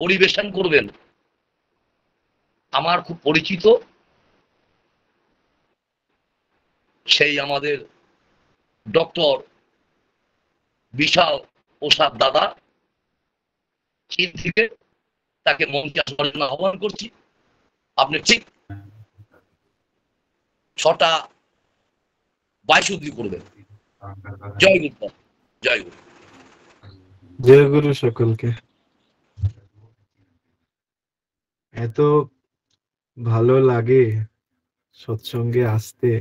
পরিবেশন করবেন আমার খুব পরিচিত সেই আমাদের ডক্টর বিশাল প্রসাদ দাদা চীন থেকে, তাকে মঞ্চে আসার জন্য আহ্বান করছি। আপনি ঠিক 6:22 অব্দি করবেন। জয় গুরু, জয় গুরু। জয় গুরু সকলকে। এত ভালো লাগে সৎসঙ্গে আসতে।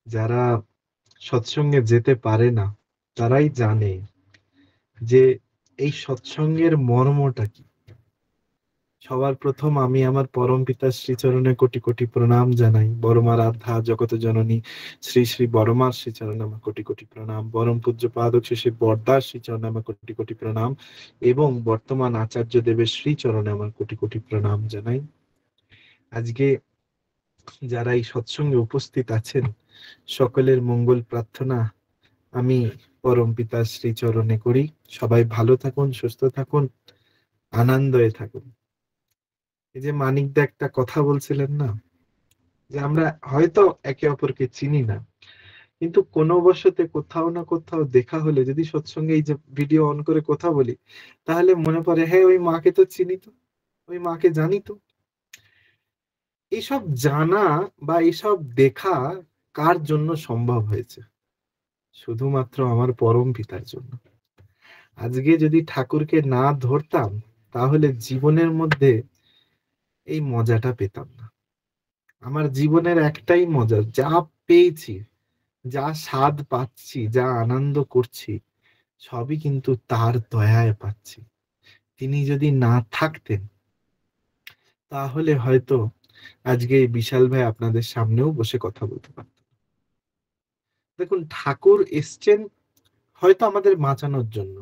যারা সৎসঙ্গে যেতে পারে না তারাই জানে যে এই সৎসঙ্গের মর্মটা কি। সবার প্রথম আমি আমার পরম পিতা শ্রীচরণে কোটি কোটি প্রণাম জানাই। বড়মা রাধা জগত জননী শ্রী শ্রী বড়মার শ্রীচরণে আমার কোটি কোটি প্রণাম। পরম পূজ্য পাদক শ্রী শ্রী বরদাস শ্রীচরণে আমার কোটি কোটি প্রণাম এবং বর্তমান আচার্য দেবের শ্রীচরণে আমার কোটি কোটি প্রণাম জানাই। আজকে যারা এই সৎসঙ্গে উপস্থিত আছেন সকলের মঙ্গল প্রার্থনা আমি পরম পিতা শ্রীচরণে করি। সবাই ভালো থাকুন, সুস্থ থাকুন, আনন্দে থাকুন। এই যে মানিকদা একটা কথা বলছিলেন না, যে আমরা হয়তো একে অপরকে চিনি না, কিন্তু কোনো বশতে কোথাও না কোথাও দেখা হলে যদি সৎসঙ্গে এই যে ভিডিও অন করে কথা বলি, তাহলে মনে পড়ে হ্যাঁ ওই মাকে তো চিনি, তো ওই মাকে জানি। তো এইসব জানা বা এইসব দেখা কার জন্য সম্ভব হয়েছে? শুধুমাত্র আমার পরম পিতার জন্য। আজকে যদি ঠাকুরকে না ধরতাম তাহলে জীবনের মধ্যে এই মজাটা পেতাম না। আমার জীবনের একটাই মজা, যা পেয়েছি, যা স্বাদ পাচ্ছি, যা আনন্দ করছি, সবই কিন্তু তার দয়ায় পাচ্ছি। তিনি যদি না থাকতেন তাহলে হয়তো আজকে বিশাল ভাই আপনাদের সামনেও বসে কথা বলতে পারতেন। দেখুন, ঠাকুর এসছেন হয়তো আমাদের বাঁচানোর জন্য,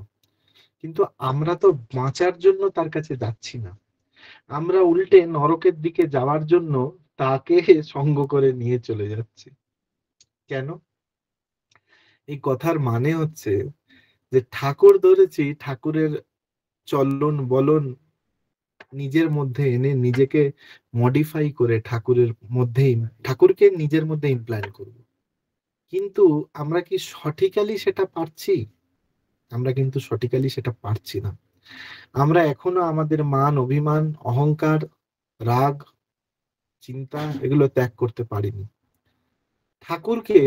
কিন্তু আমরা তো বাঁচার জন্য তার কাছে যাচ্ছি না। আমরা উল্টে নরকের দিকে যাওয়ার জন্য তাকে সঙ্গ করে নিয়ে চলে যাচ্ছি। কেন? এই কথার মানে হচ্ছে যে ঠাকুর ধরেছি, ঠাকুরের চলন বলন নিজের মধ্যে এনে নিজেকে মডিফাই করে ঠাকুরের মধ্যেই ঠাকুরকে নিজের মধ্যে ইমপ্ল্যান্ট করব। কিন্তু আমরা কি সঠিক্যালি সেটা পারছি? আমরা কিন্তু সঠিক্যালি সেটা পারছি না। আমরা এখনো আমাদের মান, অভিমান, অহংকার, রাগ, চিন্তা এগুলো ত্যাগ করতে পারিনি। ঠাকুরকে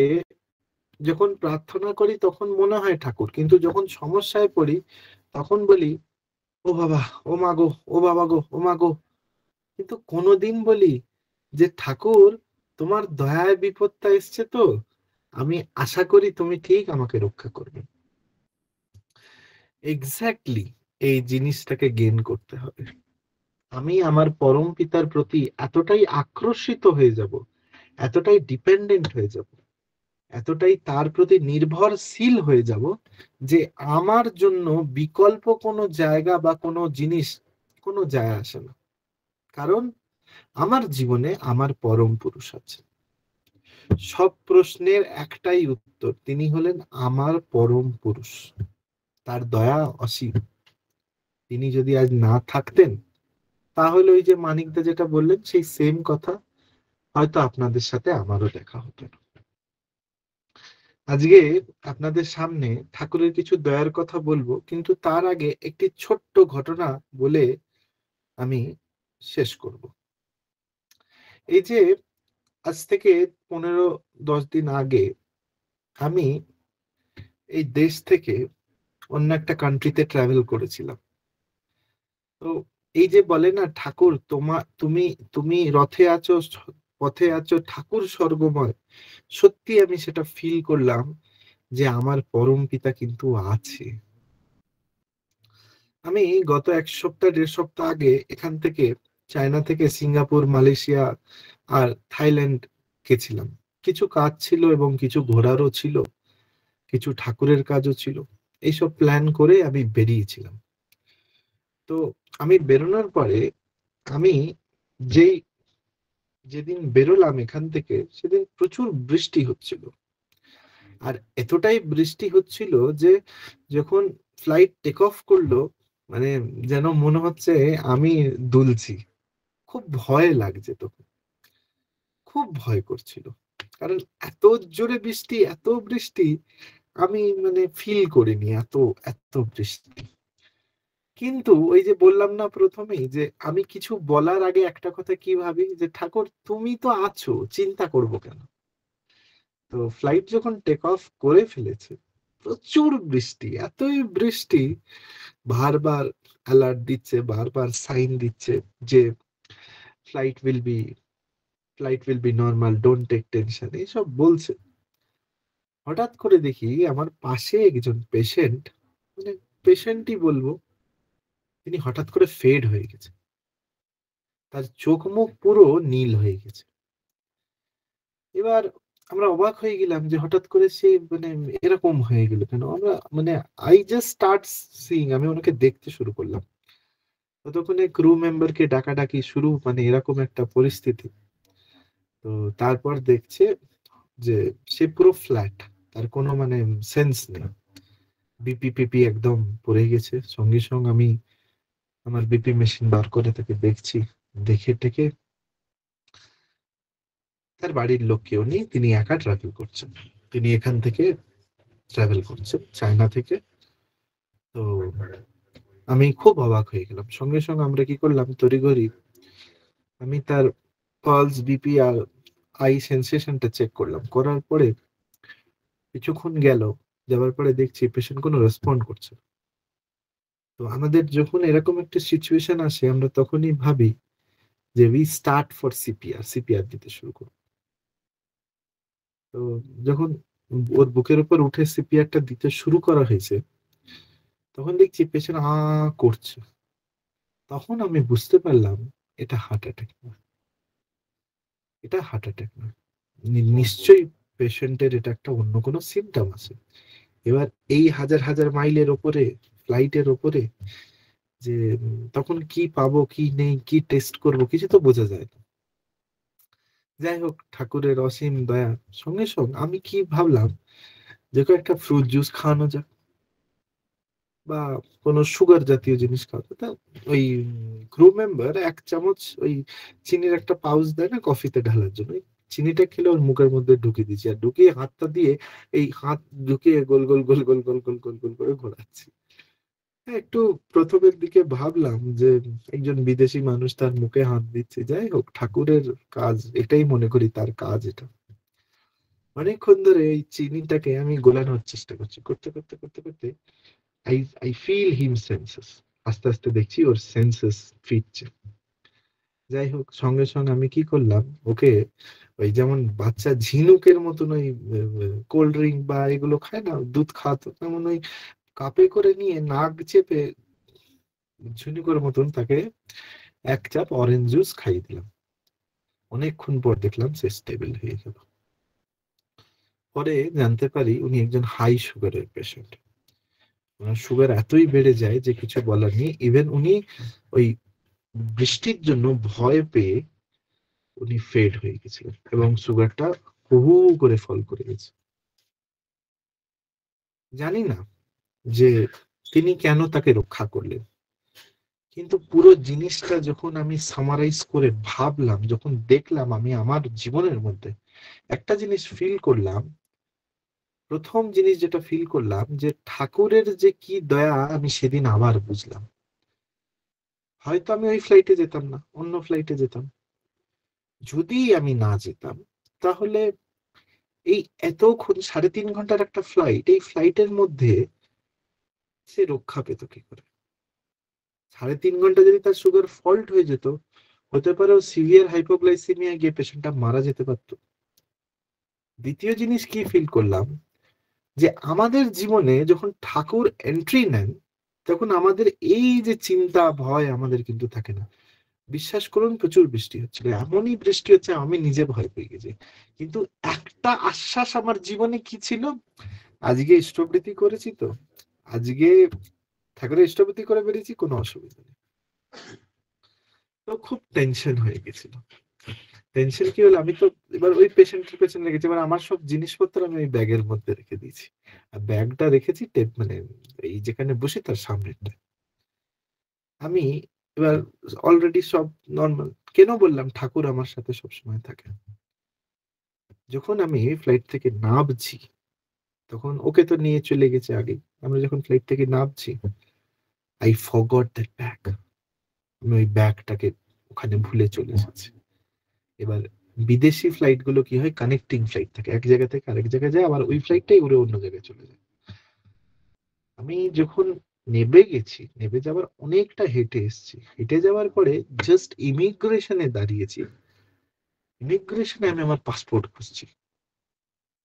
যখন প্রার্থনা করি তখন মনে হয় ঠাকুর, কিন্তু যখন সমস্যায় পড়ি তখন বলি ও বাবা, ও মা গো, ও বাবা গো, ও মা গো। কিন্তু কোনোদিন বলি যে ঠাকুর তোমার দয়ায় বিপদটা এসছে, তো আমি আশা করি তুমি ঠিক আমাকে রক্ষা করবে। এক্স্যাক্টলি এই জিনিসটাকে গেইন করতে হবে। আমি আমার পরম পিতার প্রতি এতটাই আকর্ষিত হয়ে যাব, এতটাই ডিপেন্ডেন্ট হয়ে যাব, এতটাই তার প্রতি নির্ভরশীল হয়ে যাব যে আমার জন্য বিকল্প কোনো জায়গা বা কোনো জিনিস কোনো যায় আসে না। কারণ আমার জীবনে আমার পরম পুরুষ আছে। সব প্রশ্নের একটাই উত্তর, তিনি হলেন আমার পরম পুরুষ। তার দয়া অসীম। তিনি যদি আজ না থাকতেন তাহলে ওই যে মানিকদা যেটা বললেন সেই সেম কথা হয়তো আপনাদের সাথে আমারও দেখা হতো না। আজকে আপনাদের সামনে ঠাকুরের কিছু দয়ার কথা বলবো, কিন্তু তার আগে একটি ছোট্ট ঘটনা বলে আমি শেষ করব। এই যে আজ থেকে 15-10 দিন আগে আমি এই দেশ থেকে অন্য একটা কান্ট্রিতে ট্রাভেল করেছিলাম। তো এই যে বলে না ঠাকুর তুমি তুমি রথে আছো, পথে আছো, ঠাকুর স্বর্গময়, সত্যি আমি সেটা ফিল করলাম যে আমার পরম পিতা কিন্তু আছে। আমি গত 1 সপ্তাহ 1.5 সপ্তাহ আগে এখান থেকে চায়না থেকে সিঙ্গাপুর, মালয়েশিয়া আর থাইল্যান্ড গেছিলাম। কিছু কাজ ছিল এবং কিছু ঘোরারও ছিল, কিছু ঠাকুরের কাজও ছিল। এইসব প্ল্যান করে আমি বেরিয়েছিলাম। তো আমি বেরোনোর পরে আমি যেই যেদিন বেরোলাম এখান থেকে সেদিন প্রচুর বৃষ্টি হচ্ছিল। আর এতটাই বৃষ্টি হচ্ছিল যে যখন ফ্লাইট টেক অফ করলো মানে যেন মনে হচ্ছে আমি দুলছি। খুব ভয় লাগছে তখন, খুব ভয় করছিল। কারণ এত জোরে বৃষ্টি, এত বৃষ্টি আমি মানে ফিল করিনি, এত এত বৃষ্টি। কিন্তু ওই যে বললাম না প্রথমেই, যে আমি কিছু বলার আগে একটা কথা কি ভাবি, যে ঠাকুর তুমি তো আছো, চিন্তা করব কেন। তো ফ্লাইট যখন টেক অফ করে ফেলেছে, প্রচুর বৃষ্টি, এতই বৃষ্টি, বারবার অ্যালার্ট দিচ্ছে, বারবার সাইন দিচ্ছে যে flight will be flight will be normal, don't take tension, এইসব বলছে। হঠাৎ করে দেখি আমার পাশে একজন পেশেন্ট, মানে পেশেন্টই বলবো, তিনি হঠাৎ করে ফেড হয়ে গেছে। তার চোখ মুখ পুরো নীল হয়ে গেছে। এবার আমরা অবাক হয়ে গেলাম যে হঠাৎ করে সে মানে এরকম হয়ে গেল কেন। আমরা মানে আই জাস্ট স্টার্ট সিইং, আমি ওনাকে দেখতে শুরু করলাম। ততক্ষণে ক্রু মেম্বারকে ডাকাডাকি শুরু, মানে এরকম একটা পরিস্থিতি। তো তারপর দেখছে যে সে পুরো ফ্ল্যাট, তার কোনো মানে সেন্স নেই, বিপি পিপি একদম পড়ে গেছে। সঙ্গে সঙ্গে আমি আমার বিপি মেশিন বার করে তাকে দেখছি, দেখে টেকে তার বাড়ির লোক কেউ নেই, তিনি একা ট্রাভেল করছেন। তিনি এখান থেকে ট্রাভেল করছেন চায়না থেকে। তো আমি খুব অবাক হয়ে গেলাম। সঙ্গে সঙ্গে আমরা কি করলাম, তড়িঘড়ি আমি তার পালস, বিপি আর আই সেন্সেশনটা চেক করলাম। করার পরে কিছুক্ষণ গেল, যাওয়ার পরে দেখছি পেশেন্ট কোনো রেসপন্ড করছে না। তো আমাদের যখন এরকম একটা সিচুয়েশন আসে, আমরা তখনই ভাবি যে we start for CPR, CPR দিতে শুরু করব। তো যখন ওর বুকের উপর উঠে সিপিআরটা দিতে শুরু করা হয়েছে, তখন দেখছি পেশেন্ট করছে। তখন আমি বুঝতে পারলাম এটা হার্ট অ্যাটাক না, এটা হার্ট অ্যাটাক না, নিশ্চয়ই পেশেন্টের এটা একটা অন্য কোনো সিমটম আছে। এবার এই হাজার হাজার মাইলের ওপরে, ফ্লাইটের ওপরে, যে তখন কি পাবো কি নেই, কি টেস্ট করব, কিছু তো বোঝা যায় না। যাই হোক, ঠাকুরের অসীম দয়া। সঙ্গে সঙ্গে আমি কি ভাবলাম, যে একটা ফ্রুট জুস খাওয়ানো যাক, বা কোনো সুগার জাতীয় জিনিস খাওয়াতে। তা ওই ক্রু মেম্বার 1 চামচ ওই চিনির একটা পাউচ দেয় না কফিতে ঢালার জন্য, ওই চিনিটা খেলে ওর মুখের মধ্যে ঢুকিয়ে দিচ্ছি, আর ঢুকিয়ে হাতটা দিয়ে এই হাত ঢুকিয়ে গোল গোল গোল গোল গোল গোল গোল গোল করে ঘোরাচ্ছি। হ্যাঁ, একটু প্রথমের দিকে ভাবলাম যে একজন বিদেশি মানুষ তার মুখে হাত দিচ্ছে। যাই হোক, ঠাকুরের কাজ, এটাই মনে করি তার কাজ এটা। অনেকক্ষণ ধরে এই চিনিটাকে আমি গোলানোর চেষ্টা করছি, করতে করতে করতে করতে I I feel him senses. আস্তে আস্তে দেখছি ওর সেন্সেস ফিরছে। যাই হোক, সঙ্গে সঙ্গে আমি কি করলাম, ওকে ওই যেমন বাচ্চা ঝিনুকের মতন ওই কোল্ড ড্রিঙ্ক বা এগুলো খায় না, দুধ খাওয়াতো, তেমন ওই কাপে করে নিয়ে নাক চেপে ঝিনুকের মতন তাকে 1 চাপ অরেঞ্জ জুস খাইয়ে দিলাম। অনেকক্ষণ পর দেখলাম সে স্টেবল হয়ে গেল। পরে জানতে পারি উনি একজন হাই সুগারের পেশেন্ট। ওনার সুগার এতই বেড়ে যায় যে কিছু বলার নেই। ইভেন উনি ওই বৃষ্টির জন্য ভয় পেয়ে উনি ফেড হয়ে গেছিলেন, এবং সুগারটা হু করে ফল করে গেছে। জানি না যে তিনি কেন তাকে রক্ষা করলেন, কিন্তু পুরো জিনিসটা যখন আমি সামারাইজ করে ভাবলাম, যখন দেখলাম, আমি আমার জীবনের মধ্যে একটা জিনিস ফিল করলাম। প্রথম জিনিস যেটা ফিল করলাম, যে ঠাকুরের যে কি দয়া, আমি সেদিন আবার বুঝলাম। হয়তো আমি ওই ফ্লাইটে যেতাম না, অন্য ফ্লাইটে যেতাম। যদি আমি না যেতাম, তাহলে এই এতক্ষণ 3.5 ঘন্টার একটা ফ্লাইট, এই ফ্লাইটের মধ্যে সে রক্ষা পেত কি করে? 3.5 ঘন্টা যদি তার সুগার ফল্ট হয়ে যেত, হতে পারে সিভিয়ার হাইপোগ্লাইসেমিয়া গিয়ে পেশেন্টটা মারা যেতে পারতো। দ্বিতীয় জিনিস কি ফিল করলাম, যে আমাদের জীবনে যখন ঠাকুর এন্ট্রি নেন, তখন আমাদের এই যে চিন্তা ভয় আমাদের কিন্তু থাকে না। বিশ্বাস করুন, প্রচুর বৃষ্টি হচ্ছিল, এমনই বৃষ্টি হচ্ছে আমি নিজে ভয় পেয়ে গেছি। কিন্তু একটা আশ্বাস আমার জীবনে কি ছিল, আজকে ইষ্টবৃতি করেছি তো, আজকে ঠাকুরের ইষ্টবৃতি করে বেরিয়েছি, কোনো অসুবিধা নেই। তো খুব টেনশন হয়ে গেছিল। টেনশন কি হলো, আমি তো এবার ওই পেশেন্টের পেছনে লেগেছি। এবার আমার সব জিনিসপত্র আমি ওই ব্যাগের মধ্যে রেখে দিয়েছি, আর ব্যাগটা রেখেছি টেপ মানে এই যেখানে বসে তার সামনেটা। আমি এবার অলরেডি সব নর্মাল, কেন বললাম ঠাকুর আমার সাথে সবসময় থাকে। যখন আমি ফ্লাইট থেকে নামছি, তখন ওকে তো নিয়ে চলে গেছে আগেই। আমরা যখন ফ্লাইট থেকে নামছি, আই ফরগট দ্যাট ব্যাগ। আমি ওই ব্যাগটাকে ওখানে ভুলে চলে এসেছি। এবার বিদেশি ফ্লাইট গুলো কি হয়, কানেক্টিং ফ্লাইট থাকে, এক জায়গা থেকে আরেক জায়গায় যায়, আবার ওই ফ্লাইটটাই উড়ে অন্য জায়গায় চলে যায়। আমি যখন নেবে গেছি, নেবে যাওয়ার অনেকটা হেঁটে এসেছি, হেঁটে যাওয়ার পরে জাস্ট ইমিগ্রেশনে দাঁড়িয়েছি। ইমিগ্রেশনে আমি আমার পাসপোর্ট খুঁজছি,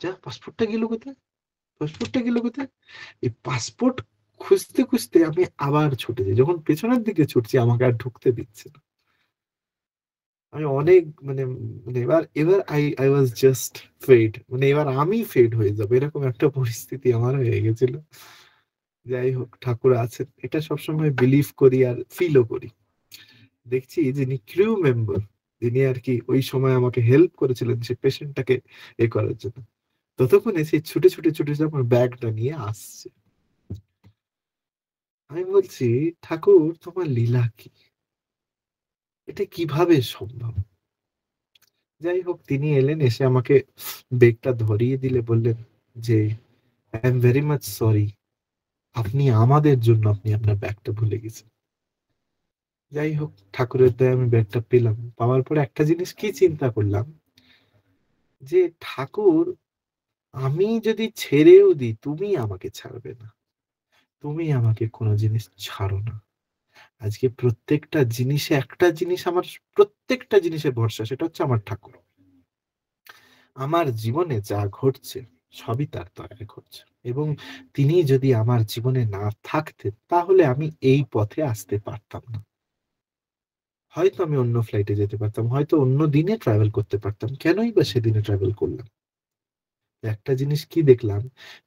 যা পাসপোর্টটা গেল কোথায়, পাসপোর্টটা গেল কোথায়। এই পাসপোর্ট খুঁজতে খুঁজতে আমি আবার ছুটে যাই, যখন পেছনের দিকে ছুটছি আমাকে আর ঢুকতে দিচ্ছে না। আমি অনেক মানে মানে এবার এবার I I was just fed, মানে এবার আমি ফেড হয়ে যাবো, এরকম একটা পরিস্থিতি আমার হয়ে গেছিল। যাই হোক, ঠাকুর আছেন এটা সবসময় বিলিভ করি আর ফিলও করি। দেখছি যিনি ক্রিউ মেম্বার, যিনি আর কি ওই সময় আমাকে হেল্প করেছিলেন সেই পেশেন্টটাকে এ করার জন্য, ততক্ষণে সেই ছুটে ছুটে ছুটে ছুটে আমার ব্যাগটা নিয়ে আসছে। আমি বলছি, ঠাকুর তোমার লীলা কি, এটা কিভাবে সম্ভব। যাই হোক, তিনি এলেন, এসে আমাকে ব্যাগটা ধরিয়ে দিলে বললেন যে I am very much sorry, আপনি আমাদের জন্য আপনি আপনার ব্যাগটা ভুলে গেছেন। যাই হোক, ঠাকুরের দয়ায় আমি ব্যাগটা পেলাম। পাওয়ার পরে একটা জিনিস কি চিন্তা করলাম, যে ঠাকুর, আমি যদি ছেড়েও দিই তুমি আমাকে ছাড়বে না, তুমি আমাকে কোনো জিনিস ছাড়ো না। আজকে প্রত্যেকটা জিনিসে একটা জিনিস আমার, প্রত্যেকটা জিনিসে ভরসা, সেটা হচ্ছে আমার ঠাকুর। আমার জীবনে যা ঘটছে সবই তার দয়ায় ঘটছে, এবং তিনি যদি আমার জীবনে না থাকতেন তাহলে আমি এই পথে আসতে পারতাম না। হয়তো আমি অন্য ফ্লাইটে যেতে পারতাম, হয়তো অন্য দিনে ট্রাভেল করতে পারতাম, কেনই বা সেদিনে ট্রাভেল করলাম। একটা জিনিস কি দেখলাম,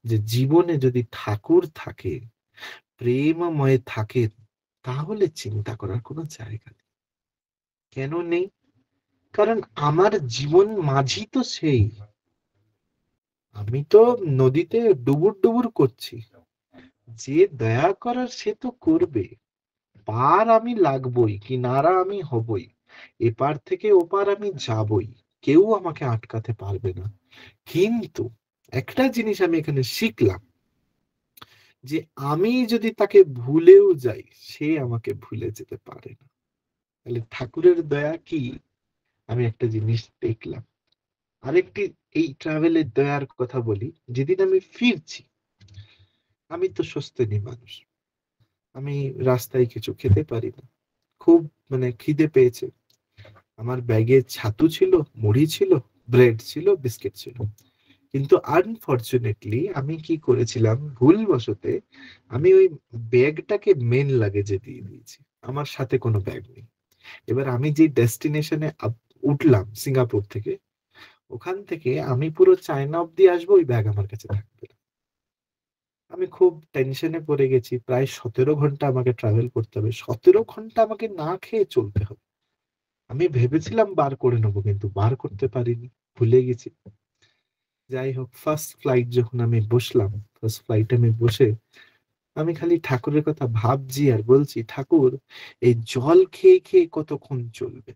যে জীবনে যদি ঠাকুর থাকে, প্রেমময় থাকে, তাহলে চিন্তা করার কোনো জায়গা নেই। কেন নেই? কারণ আমার জীবন মাঝি তো সেই, আমি তো নদীতে ডুবুর ডুবুর করছি, যে দয়া করার সে তো করবে। পার আমি লাগবই, কিনারা আমি হবই, এপার থেকে ওপার আমি যাবই, কেউ আমাকে আটকাতে পারবে না। কিন্তু একটা জিনিস আমি এখানে শিখলাম, যে আমি যদি তাকে ভুলেও যাই, সে আমাকে ভুলে যেতে পারে না। তাহলে ঠাকুরের দয়া কি, আমি একটা জিনিস দেখলাম। আরেকটি, এই ট্রাভেলের দয়ার কথা বলি। যেদিন আমি ফিরছি, আমি তো সস্তেনি মানুষ, আমি রাস্তায় কিছু খেতে পারি না, খুব মানে খিদে পেয়েছে। আমার ব্যাগে ছাতু ছিল, মুড়ি ছিল, ব্রেড ছিল, বিস্কিট ছিল। কিন্তু আনফরচুনেটলি আমি কি করেছিলাম, ভুলবশতে আমি ওই ব্যাগটাকে মেন লাগেজে দিয়ে দিয়েছি, আমার সাথে কোনো ব্যাগ নেই। এবার আমি যে ডেস্টিনেশনে উঠলাম সিঙ্গাপুর থেকে, ওখান থেকে আমি পুরো চায়না অব্দি আসবো, ওই ব্যাগ আমার কাছে থাকবে না। আমি খুব টেনশনে পড়ে গেছি, প্রায় 17 ঘন্টা আমাকে ট্রাভেল করতে হবে, 17 ঘন্টা আমাকে না খেয়ে চলতে হবে। আমি ভেবেছিলাম বার করে নেবো, কিন্তু বার করতে পারিনি, ভুলে গেছি। যাই হোক, ফার্স্ট ফ্লাইট যখন আমি বসলাম, ফার্স্ট ফ্লাইটে আমি বসে আমি খালি ঠাকুরের কথা ভাবছি আর বলছি, ঠাকুর এই জল খেয়ে খেয়ে কতক্ষণ চলবে।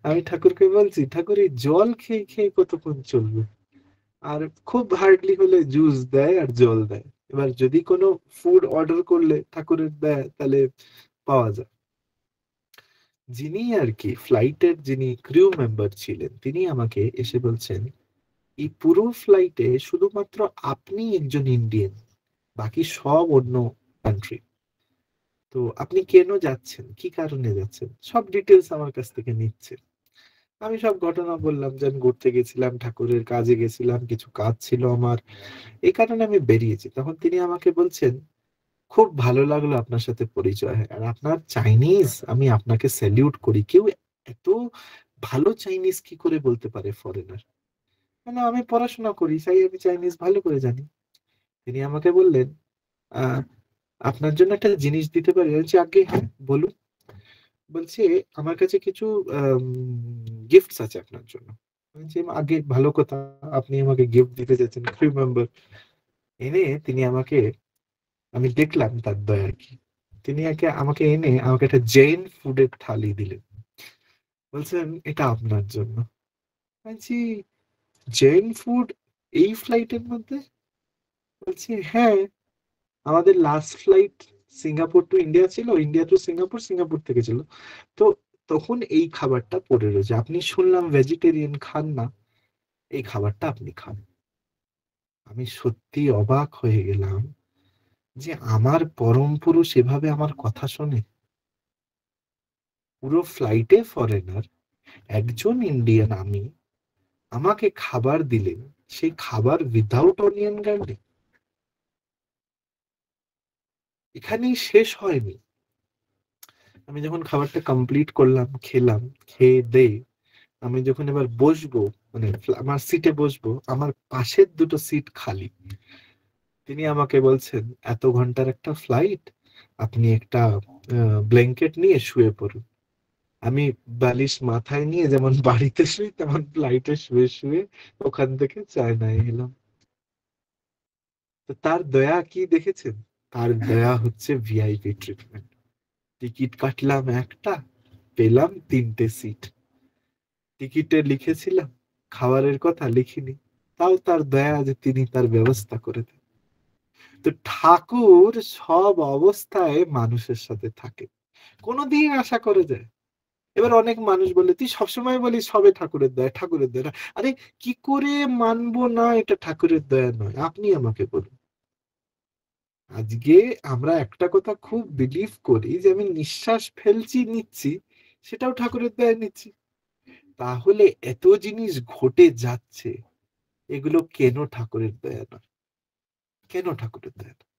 আমি ঠাকুরকে বলছি, ঠাকুর এই জল খেয়ে খেয়ে কতক্ষণ চলবে। আর খুব হার্ডলি হলে জুস দেয় আর জল দেয়। এবার যদি কোনো ফুড অর্ডার করলে ঠাকুরের দেয়, তাহলে পাওয়া যায়। যিনি আর কি ফ্লাইটের যিনি ক্রিউ মেম্বার ছিলেন, তিনি আমাকে এসে বলছেন, এই পুরো ফ্লাইটে শুধুমাত্র আপনি একজন ইন্ডিয়ান, বাকি সব অন্য কান্ট্রি। তো আপনি কেন যাচ্ছেন, কি কারণে যাচ্ছেন, সব ডিটেলস আমার কাছ থেকে নিচ্ছে। আমি সব ঘটনা বললাম, যে আমি ঘুরতে গেছিলাম, ঠাকুরের কাজে গেছিলাম, কিছু কাজ ছিল আমার, এই কারণে আমি বেরিয়েছি। তখন তিনি আমাকে বলছেন, খুব ভালো লাগলো আপনার সাথে পরিচয় হয়, আর আপনার চাইনিজ আমি আপনাকে স্যালিউট করি, কেউ এত ভালো চাইনিজ কি করে বলতে পারে ফরেনার। মানে আমি পড়াশোনা করি, তাই আমি চাইনিজ ভালো করে জানি। তিনি আমাকে বললেন, আহ আপনার জন্য একটা জিনিস দিতে পারি। আমি বলছি, আগে হ্যাঁ বলুন। বলছে, আমার কাছে কিছু গিফটস আছে আপনার জন্য। আমি বলছি, আগে ভালো কথা, আপনি আমাকে গিফট দিতে যাচ্ছেন, ক্রিউ মেম্বার। এনে তিনি আমাকে, আমি দেখলাম তার দয়া কি। তিনি আমাকে এনে আমাকে একটা জৈন ফুডের থালি দিলেন, বলছেন এটা আপনার জন্য। বলছি জৈন ফুড এই ফ্লাইটের মধ্যে? বলছি হ্যাঁ, আমাদের last flight Singapore to India ছিল, ইন্ডিয়া টু সিঙ্গাপুর, সিঙ্গাপুর থেকে ছিল। তো তখন এই খাবারটা পড়ে রয়েছে, আপনি শুনলাম ভেজিটেরিয়ান খান না, এই খাবারটা আপনি খান। আমি সত্যি অবাক হয়ে গেলাম যে আমার পরম পুরুষ এভাবে আমার কথা শোনে। পুরো ফ্লাইটে ফরেনার, একজন ইন্ডিয়ান আমি, আমাকে খাবার দিলেন, সেই খাবার উইদাউট অনিয়ন গার্লিক। এখানেই শেষ হয়নি। আমি যখন খাবারটা কমপ্লিট করলাম, খেলাম, খেয়ে দিয়ে আমি যখন এবার বসবো, মানে আমার সিটে বসবো, আমার পাশের দুটো সিট খালি। তিনি আমাকে বলছেন এত ঘন্টার একটা ফ্লাইট, আপনি একটা ব্ল্যাঙ্কেট নিয়ে শুয়ে পড়ুন। আমি বালিশ মাথায় নিয়ে যেমন বাড়িতে শুই, তেমন ফ্লাইটে শুয়ে শুয়ে ওখান থেকে চায়নায় এলাম। তো তার দয়া কি দেখেছেন? তার দয়া হচ্ছে ভিআইপি ট্রিটমেন্ট। টিকিট কাটলাম একটা, পেলাম 3টে সিট। টিকিটে লিখেছিলাম, খাবারের কথা লিখিনি, তাও তার দয়া যে তিনি তার ব্যবস্থা করে দেন। তো ঠাকুর সব অবস্থায় মানুষের সাথে থাকে, কোনোদিন আশা করে যায়। এবার অনেক মানুষ বলে তুই সবসময় বলিস সবে ঠাকুরের দয়া, ঠাকুরের দয়া। আরে কি করে মানবো না এটা ঠাকুরের দয়া নয়? আপনি আমাকে বলুন। আজকে আমরা একটা কথা খুব বিলিভ করি যে আমি নিঃশ্বাস ফেলছি নিচ্ছি, সেটাও ঠাকুরের দয়া নিচ্ছি। তাহলে এত জিনিস ঘটে যাচ্ছে, এগুলো কেন ঠাকুরের দয়া নয়? কেন ঠাকুরের দয়া নয়?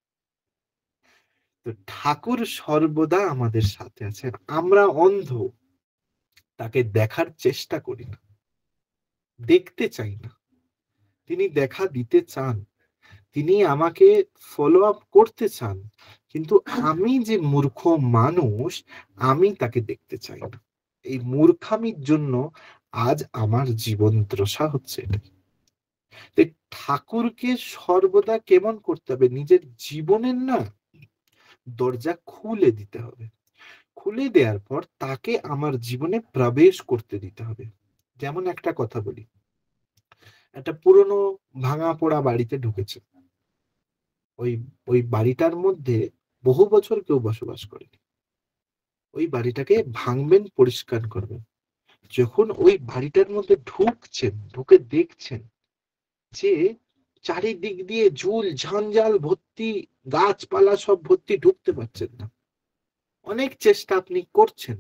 তো ঠাকুর সর্বদা আমাদের সাথে আছেন, আমরা অন্ধ, তাকে দেখার চেষ্টা করি না, দেখতে চাই না। তিনি দেখা দিতে চান, তিনি আমাকে ফলো আপ করতে চান, কিন্তু আমি যে মূর্খ মানুষ, আমি তাকে দেখতে চাই না। এই মূর্খামির জন্য আজ আমার জীবন দশা হচ্ছে এটা। ঠাকুরকে সর্বদা কেমন করতে হবে? নিজের জীবনের না দরজা খুলে দিতে হবে। খুলে দেওয়ার পর তাকে আমার জীবনে প্রবেশ করতে দিতে হবে। যেমন একটা কথা বলি, একটা পুরনো ভাঙা পোড়া বাড়িতে ঢুকেছে। ওই ওই বাড়িটার মধ্যে বহু বছর কেউ বসবাস করেনি। ওই বাড়িটাকে ভাঙবেন, পরিষ্কার করবেন। যখন ওই বাড়িটার মধ্যে ঢুকছেন, ঢুকে দেখছেন যে চারিদিক দিয়ে ঝুল ঝঞ্ঝাল ভর্তি, গাছপালা সব ভর্তি, ঢুকতে পারছেন না। অনেক চেষ্টা আপনি করছেন,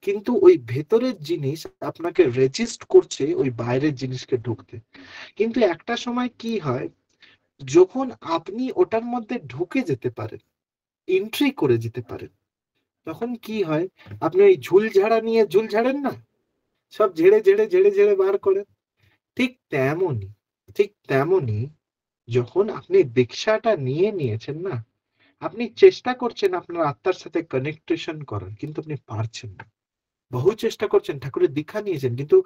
কিন্তু ওই ভেতরের জিনিস আপনাকে রেজিস্ট করছে ওই বাইরের জিনিসকে ঢুকতে। কিন্তু একটা সময় কি হয়, যখন আপনি ওটার মধ্যে ঢুকে যেতে পারেন, এন্ট্রি করে যেতে পারেন, তখন কি হয়, আপনি ওই ঝুল ঝাড়া নিয়ে ঝুল ঝাড়েন না, সব ঝেড়ে ঝেড়ে ঝেড়ে ঝেড়ে বার করেন। ঠিক তেমনই, ঠিক তেমনই যখন আপনি দীক্ষাটা নিয়ে নিয়েছেন না, আপনি চেষ্টা করছেন আপনার আত্মার সাথে কানেকটেশন করার, কিন্তু আপনি পারছেন না। বহু চেষ্টা করছেন, ঠাকুরের দীক্ষা নিয়েছেন, কিন্তু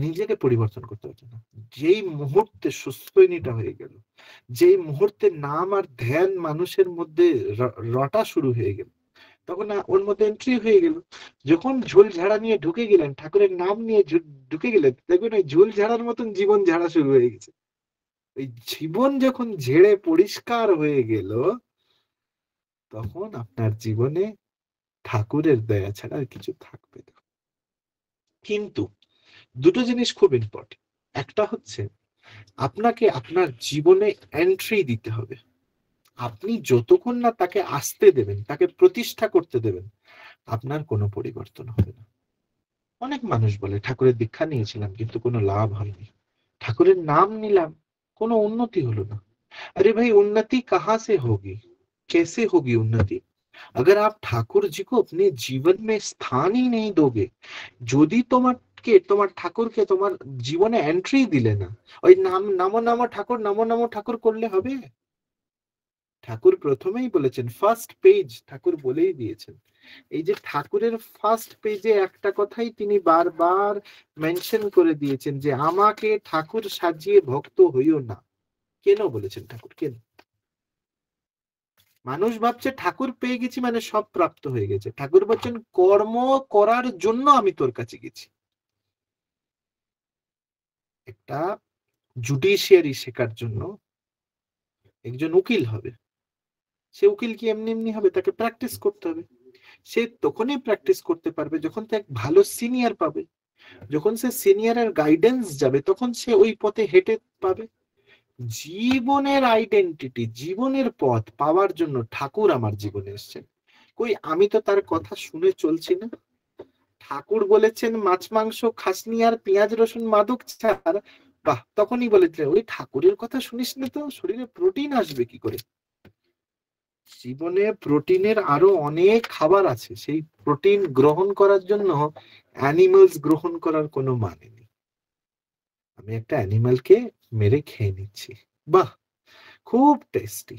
নিজেকে পরিবর্তন করতে পারছেন না। যেই মুহূর্তে সুস্থইনিটা হয়ে গেল, যেই মুহূর্তে নাম আর ধ্যান মানুষের মধ্যে রটা শুরু হয়ে গেল, তখন ওর মধ্যে এন্ট্রি হয়ে গেল। যখন ঝোল ঝাড়া নিয়ে ঢুকে গেলেন, ঠাকুরের নাম নিয়ে ঢুকে গেলেন, দেখবেন ওই ঝোল ঝাড়ার মতন জীবন ঝাড়া শুরু হয়ে গেছে। ওই জীবন যখন ঝেড়ে পরিষ্কার হয়ে গেল, তখন আপনার জীবনে ঠাকুরের দয়া ছাড়া আর কিছু থাকবে না। কিন্তু দুটো জিনিস খুব ইম্পর্টেন্ট। একটা হচ্ছে আপনাকে আপনার জীবনে এন্ট্রি দিতে হবে। আপনি যতক্ষণ না তাকে আসতে দেবেন, তাকে প্রতিষ্ঠা করতে দেবেন, আপনার কোনো পরিবর্তন হবে না। অনেক মানুষ বলে ঠাকুরের দীক্ষা নিয়েছিলাম কিন্তু কোনো লাভ হয়নি, ঠাকুরের নাম নিলাম কোনো উন্নতি হলো না। अरे भाई उन्नति कहाँ से होगी, कैसे होगी उन्नति? अगर आप ठाकुर जी को अपने जीवन में स्थान ही नहीं दोगे, যদি তোমার ঠাকুরকে তোমার জীবনে এন্ট্রি দিলে না, ওই নাম নামো নামো ঠাকুর, নামো নামো ঠাকুর করলে হবে? ঠাকুর প্রথমেই বলেছেন, ফার্স্ট পেজ ঠাকুর বলেই দিয়েছেন। এই যে ঠাকুরের ফার্স্ট পেজে একটা কথাই তিনি বারবার মেনশন করে দিয়েছেন যে আমাকে ঠাকুর সাজিয়ে ভক্ত হইও না। কেন বলেছেন ঠাকুর? কেন? মানুষ ভাবছে ঠাকুর পেয়ে গেছি মানে সব প্রাপ্ত হয়ে গেছে। ঠাকুর বলছেন কর্ম করার জন্য আমি তোর কাছে গেছি। একটা জুডিশিয়ারি শেখার জন্য একজন উকিল হবে, সে উকিল কি এমনি এমনি হবে? তাকে প্র্যাকটিস করতে হবে। সে তখনই প্র্যাকটিস করতে পারবে যখন সে এক ভালো সিনিয়র পাবে। যখন সে সিনিয়রের গাইডেন্স যাবে তখন সে ওই পথে হেঁটে পাবে। জীবনের আইডেন্টিটি, জীবনের পথ পাওয়ার জন্য ঠাকুর আমার জীবনে এসেছেন। কই আমি তো তার কথা শুনে চলছি না। ঠাকুর বলেছেন মাছ মাংস খাসনি আর পেঁয়াজ রসুন মাদক ছাড়, বাহ, তখনই বলেছিলেন ওই ঠাকুরের কথা শুনিস না তো শরীরে প্রোটিন আসবে কি করে? জীবনে প্রোটিনের আরো অনেক খাবার আছে, সেই প্রোটিন গ্রহণ করার জন্য অ্যানিমালস গ্রহণ করার কোনো মানে নেই। আমি একটা অ্যানিমালকে মেরে খেয়ে নিচ্ছি, বাহ, খুব টেস্টি,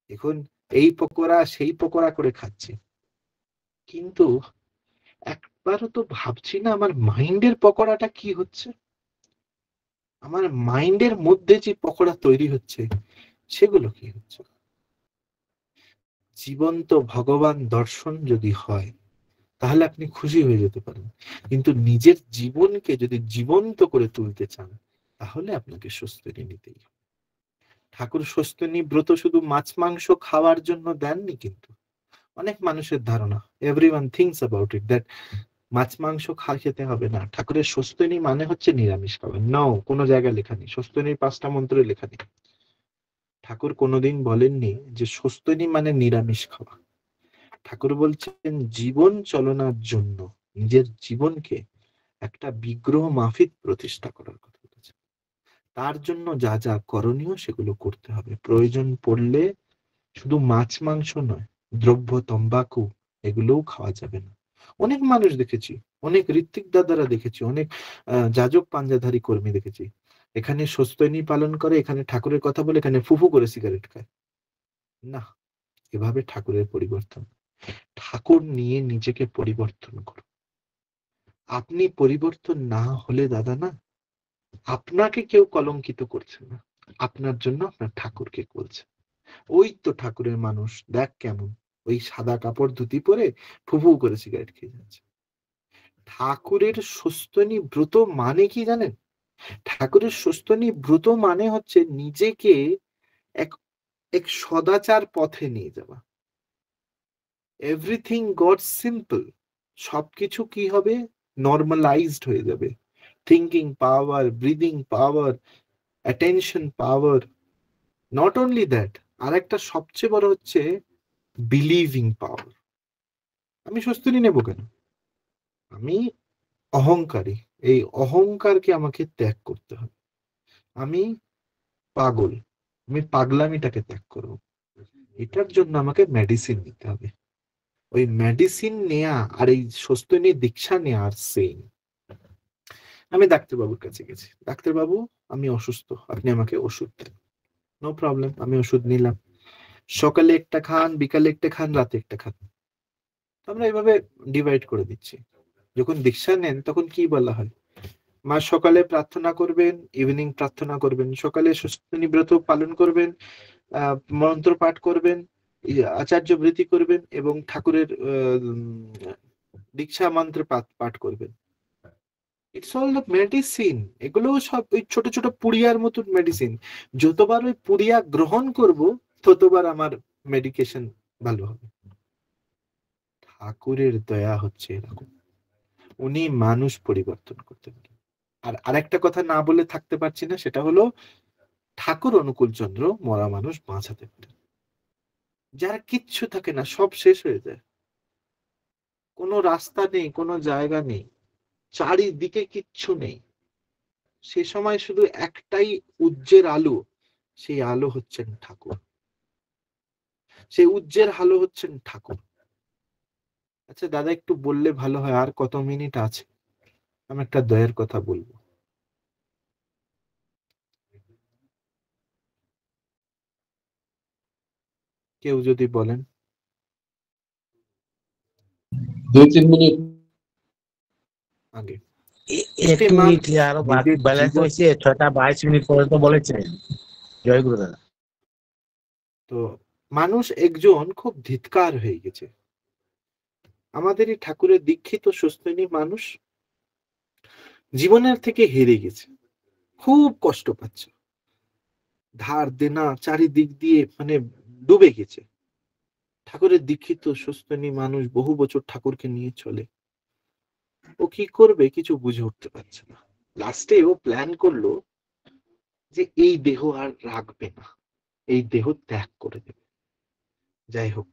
এখন এই পকোড়া সেই পকোড়া করে খাচ্ছি, কিন্তু একবারও তো ভাবছি না আমার মাইন্ডের পকোড়াটা কি হচ্ছে। আমার মাইন্ডের মধ্যে যে পকোড়া তৈরি হচ্ছে সেগুলো কি হচ্ছে। জীবন্ত ভগবান দর্শন যদি হয় তাহলে আপনি খুশি হয়ে যেতে পারেন, কিন্তু নিজের জীবনকে যদি জীবন্ত করে তুলতে চান তাহলে আপনাকে স্বস্তি নিতেই হবে। ঠাকুর স্বস্তি ব্রত শুধু মাছ মাংস খাওয়ার জন্য দেননি, কিন্তু অনেক মানুষের ধারণা, এভরিওয়ান থিংকস অ্যাবাউট ইট, দ্যাট মাছ মাংস খেতে হবে না। ঠাকুরের স্বস্তিনী মানে হচ্ছে নিরামিষ খাবার। নাও, কোনো জায়গায় লেখা নেই, স্বস্তিনীর 5টা মন্ত্রে লেখা নেই। ঠাকুর কোনোদিন বলেননি যে স্বস্তিনী মানে নিরামিষ খাওয়া। ঠাকুর বলছেন জীবন চলনার জন্য নিজের জীবনকে একটা বিগ্রহ মাফিক প্রতিষ্ঠা করার কথা বলেছে। তার জন্য যা যা করণীয় সেগুলো করতে হবে। প্রয়োজন পড়লে শুধু মাছ মাংস নয়, দ্রব্য তম্বাকু এগুলোও খাওয়া যাবে না। অনেক মানুষ দেখেছি, অনেক ঋত্বিক দাদারা দেখেছি, অনেক যাজক পাঞ্জাধারী কর্মী দেখেছি, এখানে স্বস্তিনী পালন করে, এখানে ঠাকুরের কথা বলে, এখানে ফুফু করে সিগারেট খায়। না, এভাবে ঠাকুরের পরিবর্তন। ঠাকুর নিয়ে নিজেকে পরিবর্তন করুন। আপনি পরিবর্তন না হলে দাদা না, আপনাকে কেউ কলঙ্কিত করছে না, আপনার জন্য আপনার ঠাকুরকে বলছে। ওই তো ঠাকুরের মানুষ, দেখ কেমন, ওই সাদা কাপড় ধুতি পরে ফুফু করে সিগারেট খেয়ে যাচ্ছে। ঠাকুরের স্বস্তিনী ব্রত মানে কি জানেন? ঠাকুরের স্বস্তিনী ব্রত মানে হচ্ছে নিজেকে এক এক সদাচার পথে নিয়ে যাওয়া। এভরিথিং গট সিম্পল, সবকিছু কি হবে? নর্মালাইজড হয়ে যাবে। Thinking power, breathing power, attention power, not only that, আর একটা সবচেয়ে বড় হচ্ছে বিলিভিং পাওয়ার। আমি স্বস্তিনী নেব কেন? আমি অহংকারী, এই অহংকারকে আমাকে ত্যাগ করতে হবে। আমি পাগল, আমি পাগলামিটাকে ত্যাগ করব। এটার জন্য আমাকে মেডিসিন নিতে হবে। ওই মেডিসিন নেয়া আর এই স্বস্তিনী দীক্ষা নেয়া আর সেম। আমি ডাক্তারবাবুর কাছে গেছি, ডাক্তারবাবু আমি অসুস্থ, আপনি আমাকে ওষুধ দেন। নো প্রবলেম, আমি ওষুধ নিলাম। সকালে একটা খান, বিকালে একটা খান, রাতে একটা খান। আমরা এইভাবে ডিভাইড করে দিচ্ছি। যখন দীক্ষা নেন তখন কি বলা হয়? মা সকালে প্রার্থনা করবেন, ইভিনিং প্রার্থনা করবেন, সকালে স্বস্তিনী ব্রত পালন করবেন, মন্ত্র পাঠ করবেন, আচার্য বৃত্তি করবেন এবং ঠাকুরের দীক্ষা মন্ত্র পাঠ করবেন। It's all the medicine. এগুলো সব ওই ছোট ছোট পুড়িয়ার মতন মেডিসিন। যতবার ওই পুড়িয়া গ্রহণ করব ততবার আমার মেডিকেশন ভালো হবে। ঠাকুরের দয়া হচ্ছে এরকম, উনি মানুষ পরিবর্তন করতে পারেন। আর আরেকটা কথা না বলে থাকতে পারছি না, সেটা হলো ঠাকুর অনুকূল চন্দ্র মরা মানুষ বাঁচাতে পারে। যারা কিচ্ছু থাকে না, সব শেষ হয়ে যায়, কোনো রাস্তা নেই, কোনো জায়গা নেই, চারিদিকে কিচ্ছু নেই, সে সময় শুধু একটাই উজ্জ্বল আলো, সেই আলো হচ্ছেন ঠাকুর, সেই উজ্জ্বল আলো হচ্ছেন ঠাকুর। আচ্ছা দাদা, একটু বললে ভালো হয়, আর কত মিনিট আছে? আমি একটা দয়ের কথা বলবো। কেউ যদি বলেন। 2-3 মিনিট আগে একটু মিনিট আরো ব্যালেন্স হয়েছে, 6টা 22 মিনিট পর্যন্ত বলেছেন। জয় গুরু দাদা। তো মানুষ একজন খুব ধিক্কার হয়ে গেছে। আমাদের এই ঠাকুরের দীক্ষিত সুস্থিনী মানুষ জীবনের থেকে হেরে গেছে, খুব কষ্ট পাচ্ছে, ধার দেনা চারিদিক দিয়ে মানে ডুবে গেছে। ঠাকুরের দীক্ষিত সুস্থিনী মানুষ বহু বছর ঠাকুরকে নিয়ে চলে, ও কি করবে কিছু বুঝে উঠতে পারছে না। লাস্টে ও প্ল্যান করলো যে এই দেহ আর রাখবে না, এই দেহ ত্যাগ করে দেবে। যাই হোক,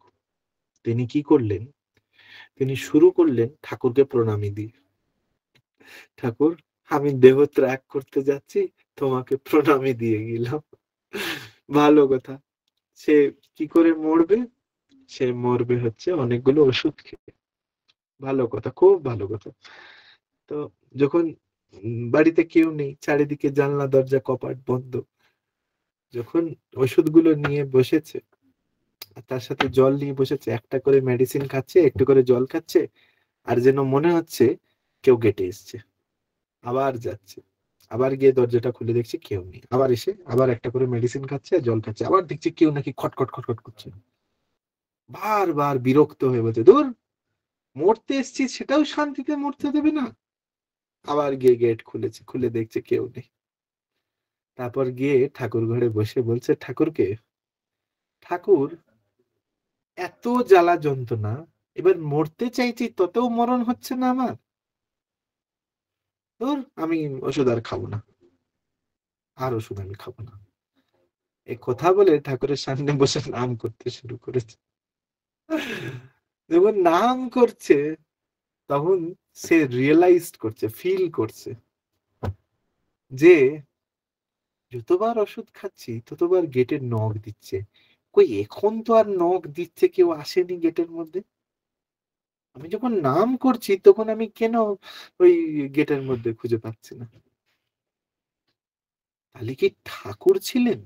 তিনি কি করলেন, তিনি শুরু করলেন ঠাকুরকে প্রণামী দিয়ে, ঠাকুর আমি দেহ ত্যাগ করতে যাচ্ছি, তোমাকে প্রণামী দিয়ে গেলাম। ভালো কথা। সে কি করে মরবে? সে মরবে হচ্ছে অনেকগুলো ওষুধ খেয়ে। ভালো কথা, খুব ভালো কথা। তো যখন বাড়িতে কেউ নেই, চারিদিকে জানলা দরজা কপাট বন্ধ, যখন ওষুধগুলো নিয়ে বসেছে, তার সাথে জল নিয়ে বসেছে, একটা করে মেডিসিন খাচ্ছে, একটু করে জল খাচ্ছে, আর যেন মনে হচ্ছে কেউ গেটে এসছে। আবার যাচ্ছে, আবার গিয়ে দরজাটা খুলে দেখছি কেউ নেই, আবার এসে আবার একটা করে মেডিসিন খাচ্ছে, জল খাচ্ছে, আবার দেখছি কেউ নাকি খটখট খটখট করছে। বারবার বিরক্ত হয়ে বলছে, দূর, মরতে এসছি সেটাও শান্তিতে মরতে দেবে না। আবার গিয়ে গেট খুলেছে, খুলে দেখছে কেউ নেই। তারপর গিয়ে ঠাকুর ঘরে বসে বলছে ঠাকুরকে, ঠাকুর এত জ্বালা যন্ত্রণা, এবার মরতে চাইছি ততেও মরণ হচ্ছে না আমার, ধুর, আমি ওষুধ আর খাবো না, আর ওষুধ আমি খাবো না। এই কথা বলে ঠাকুরের সামনে বসে নাম করতে শুরু করেছে। যখন নাম করছে তখন সে রিয়েলাইজ করছে, ফিল করছে যে যতবার ওষুধ খাচ্ছি ততবার গেটের নখ দিচ্ছে, কই এখন তো আর নখ দিচ্ছে কেউ আসেনি গেটের মধ্যে। আমি যখন নাম করছি তখন আমি কেন ওই গেটের মধ্যে খুঁজে পাচ্ছি না? তাহলে কি ঠাকুর ছিলেন?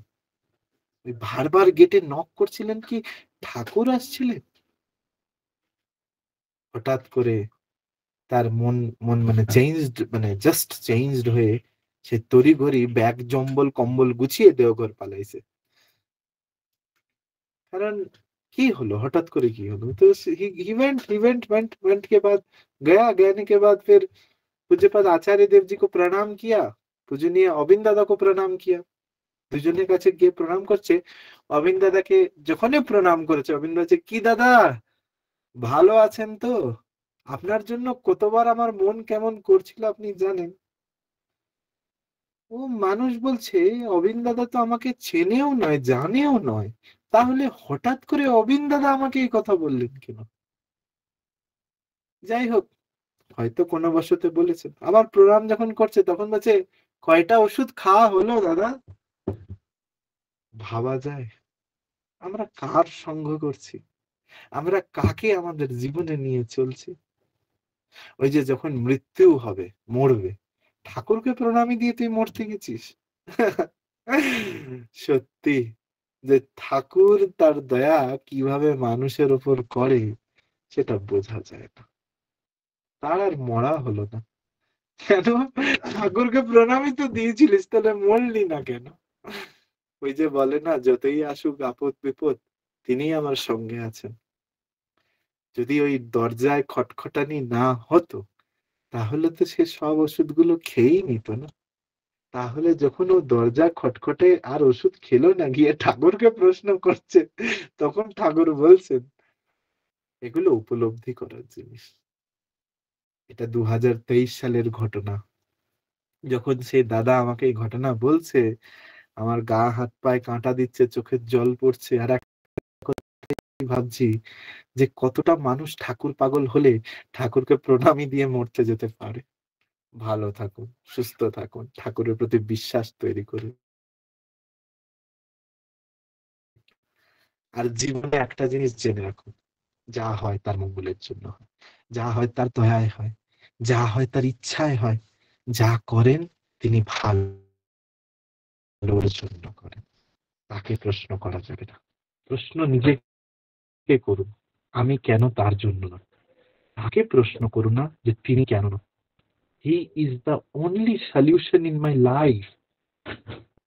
ওই বারবার গেটে নক করছিলেন কি ঠাকুর আসছিলেন? হঠাৎ করে তার মন মন মানে চেঞ্জড, মানে জাস্ট চেঞ্জড হয়ে সে তড়িঘড়ি ব্যাগ জম্বল কম্বল গুছিয়ে দেওঘর পালাইছে। কারণ কি হলো, হঠাৎ করে কি হলো? তো इवेंट के बाद गया, गने के बाद फिर पूज्यपाद आचार्य देव जी को प्रणाम किया, पूजनीय অবিন দাদা को प्रणाम किया। দুজনের কাছে গিয়ে প্রণাম করছে। অবিন দাদাকে যখনই প্রণাম করেছে, অবিন বলছে, কি দাদা ভালো আছেন তো? আপনার জন্য কতবার আমার মন কেমন করছিল আপনি জানেন? ও মানুষ বলছে অবিন দাদা তো আমাকে চেনেও নয়, জানেও নয়, তাহলে হঠাৎ করে অবিন দাদা আমাকে এই কথা বললেন কেন? যাই হোক, হয়তো কোনো বশতে বলেছেন। আবার প্রণাম যখন করছে তখন বলছে, কয়টা ওষুধ খাওয়া হলো দাদা? ভাবা যায় আমরা কার সঙ্গ করছি, আমরা কাকে আমাদের জীবনে নিয়ে চলছি। ওই যে যখন মৃত্যু হবে, মরবে, ঠাকুরকে প্রণামী দিয়ে তুই মরতে গেছিস। সত্যি যে ঠাকুর তার দয়া কিভাবে মানুষের উপর করে সেটা বোঝা যায় না। তার আর মরা হলো না কেন? ঠাকুরকে প্রণামী তো দিয়েছিলিস, তাহলে মরলি না কেন? ওই যে বলে না, যতই আসুক আপদ বিপদ তিনি আমার সঙ্গে আছেন। যদি ওই দরজায় খটখটানি না হতো তাহলে তো সে সব ওষুধগুলো খেয়েই নিত না। তাহলে যখন ও দরজা খটখটে আর ওষুধ খেলো না, গিয়ে ঠাকুরকে প্রশ্ন করছে, তখন ঠাকুর বলছেন এগুলো উপলব্ধি করার জিনিস। এটা 2023 সালের ঘটনা। যখন সে দাদা আমাকে এই ঘটনা বলছে, আমার গা হাত পায়ে কাঁটা দিচ্ছে, চোখের জল পড়ছে, আর ভাবছি যে কতটা মানুষ ঠাকুর পাগল হলে ঠাকুরকে প্রণামী দিয়ে মরতে যেতে পারে। ভালো থাকুন, সুস্থ থাকুন, ঠাকুরের প্রতি বিশ্বাস তৈরি করুন। আর জীবনে একটা জিনিস জেনে রাখুন, যা হয় তার মঙ্গলের জন্য হয়, যা হয় তার দয়ায় হয়, যা হয় তার ইচ্ছায় হয়, যা করেন তিনি ভালোর জন্য করেন। তাকে প্রশ্ন করা যাবে না। প্রশ্ন নিজেকে করুন, আমি কেন তার জন্য না। তাকে প্রশ্ন করুন না যে তিনি কেন না। He is the only solution in my life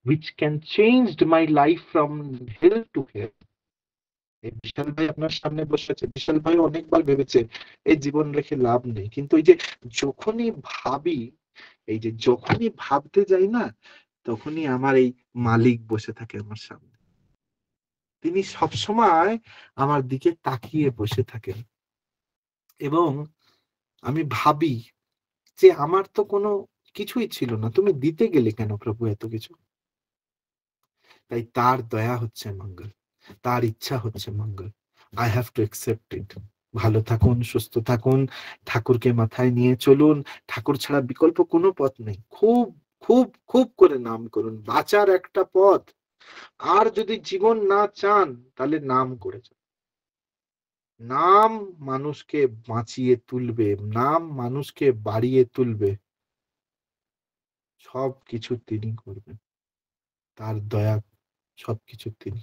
which can change my life from hell to heaven. এই বিশাল ভাই আপনার সামনে বসে আছে, বিশাল ভাই অনেকবার ভেবেছে এই জীবন রেখে লাভ নেই, কিন্তু এই যে যখনই ভাবি, এই যে যখনই ভাবতে যাই না, তখনই আমার এই মালিক বসে থাকে আমার সামনে। তিনি সবসময় আমার দিকে তাকিয়ে বসে থাকেন এবং আমি ভাবি যে আমার তো কোনো কিছুই ছিল না, তুমি দিতে গেলে কেন প্রভু এত কিছু? তাই তার দয়া হচ্ছে মঙ্গল, তার ইচ্ছা হচ্ছে মঙ্গল। I have to accept it. ভালো থাকুন, সুস্থ থাকুন, ঠাকুরকে মাথায় নিয়ে চলুন। ঠাকুর ছাড়া বিকল্প কোনো পথ নেই। খুব খুব খুব করে নাম করুন, বাঁচার একটা পথ। আর যদি জীবন না চান তাহলে নাম করে যান। নাম মানুষকে বাঁচিয়ে তুলবে, নাম মানুষকে বাড়িয়ে তুলবে, সবকিছু তিনি করবেন, তার দয়া সবকিছু তিনি।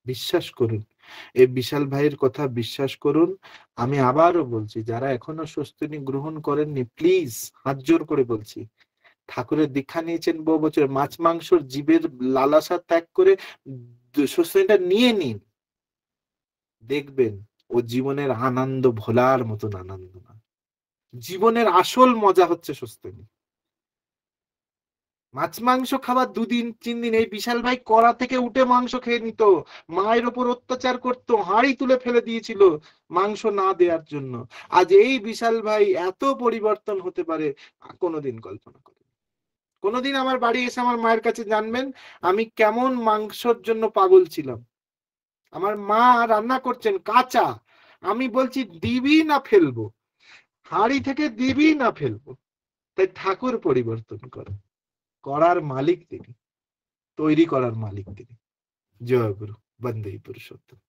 বিশ্বাস করুন, এই বিশাল ভাইয়ের কথা বিশ্বাস করুন। আমি আবারও বলছি, যারা এখনো স্বস্তিনী গ্রহণ করেননি, প্লিজ হাত জোর করে বলছি, ঠাকুরের দীক্ষা নিয়েছেন বহু বছর, মাছ মাংসর জীবের লালসা ত্যাগ করে স্বস্তিনীটা নিয়ে নিন, দেখবেন ও জীবনের আনন্দ ভোলার মতন আনন্দ না। জীবনের আসল মজা হচ্ছে স্বস্তিনী। মাছ মাংস খাবার 2 দিন 3 দিন, এই বিশাল ভাই কড়া থেকে উঠে মাংস খেয়ে নিত, মায়ের ওপর অত্যাচার করত, হাঁড়ি তুলে ফেলে দিয়েছিল মাংস না দেওয়ার জন্য। আজ এই বিশাল ভাই এত পরিবর্তন হতে পারে কোনোদিন কল্পনা করি। কোনোদিন আমার বাড়ি এসে আমার মায়ের কাছে জানবেন আমি কেমন মাংসর জন্য পাগল ছিলাম। আমার মা রান্না করছেন কাঁচা, আমি বলছি দিবি না ফেলবো, হাঁড়ি থেকে দিবি না ফেলবো। তাই ঠাকুর পরিবর্তন করে, করার মালিক তিনি, তৈরি করার মালিক তিনি। জয় গুরু, বন্দে পুরুষোত্তম।